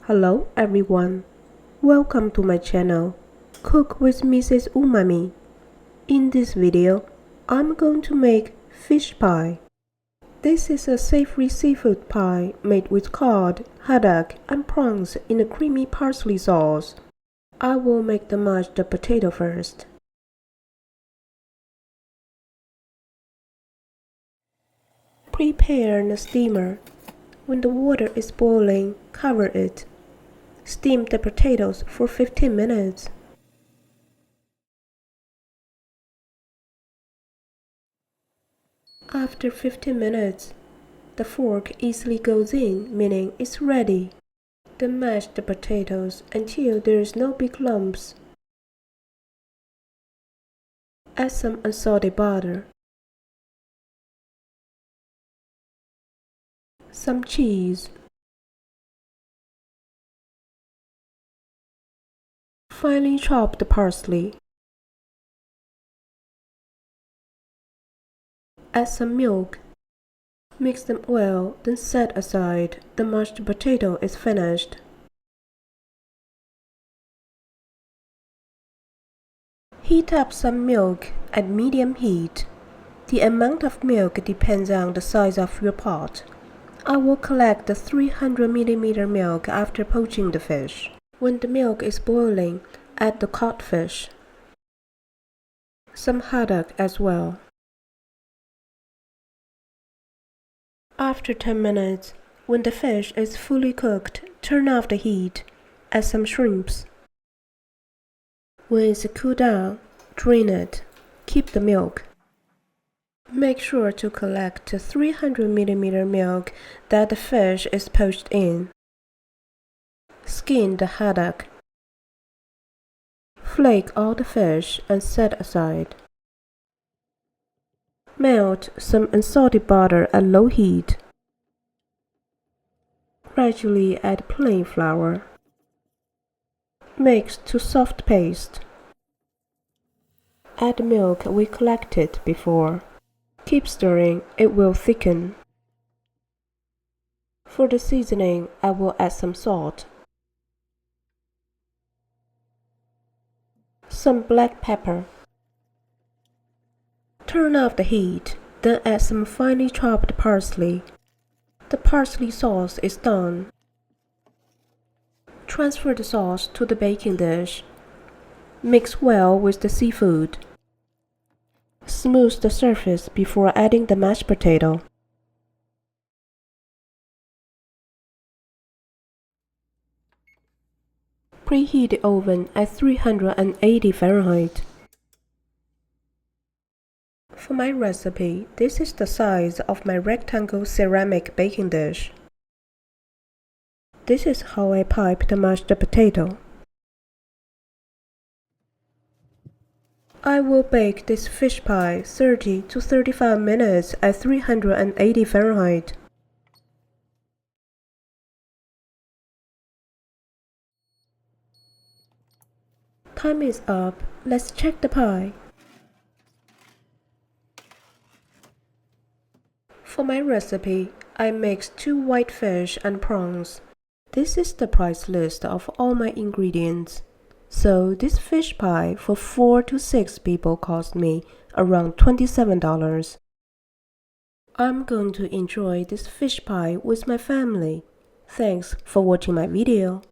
Hello everyone, welcome to my channel, Cook with Mrs. Umami. In this video, I'm going to make fish pie. This is a savory seafood pie made with cod, haddock, and prawns in a creamy parsley sauce. I will make the mashed potato first. Prepare the steamer. When the water is boiling, cover it. Steam the potatoes for 15 minutes. After 15 minutes, the fork easily goes in, meaning it's ready. Then mash the potatoes until there is no big lumps. Add some unsalted butter, some cheese, finely chop the parsley. Add some milk. Mix them well, then set aside. The mashed potato is finished. Heat up some milk at medium heat. The amount of milk depends on the size of your pot. I will collect the 300 ml milk after poaching the fish. When the milk is boiling, add the codfish. Some haddock as well. After 10 minutes, when the fish is fully cooked, turn off the heat. Add some shrimps. When it's cooled down, drain it. Keep the milk. Make sure to collect the 300 ml milk that the fish is poached in. Skin the haddock. Flake all the fish and set aside. Melt some unsalted butter at low heat. Gradually add plain flour. Mix to soft paste. Add the milk we collected before. Keep stirring, it will thicken. For the seasoning, I will add some salt, some black pepper. Turn off the heat, then add some finely chopped parsley. The parsley sauce is done. Transfer the sauce to the baking dish. Mix well with the seafood. Smooth the surface before adding the mashed potato. Preheat the oven at 380 Fahrenheit. For my recipe, this is the size of my rectangle ceramic baking dish. This is how I pipe the mashed potato. I will bake this fish pie 30 to 35 minutes at 380 Fahrenheit. Time is up. Let's check the pie. For my recipe, I mixed 2 white fish and prawns. This is the price list of all my ingredients. So this fish pie for 4 to 6 people cost me around $27. I'm going to enjoy this fish pie with my family. Thanks for watching my video.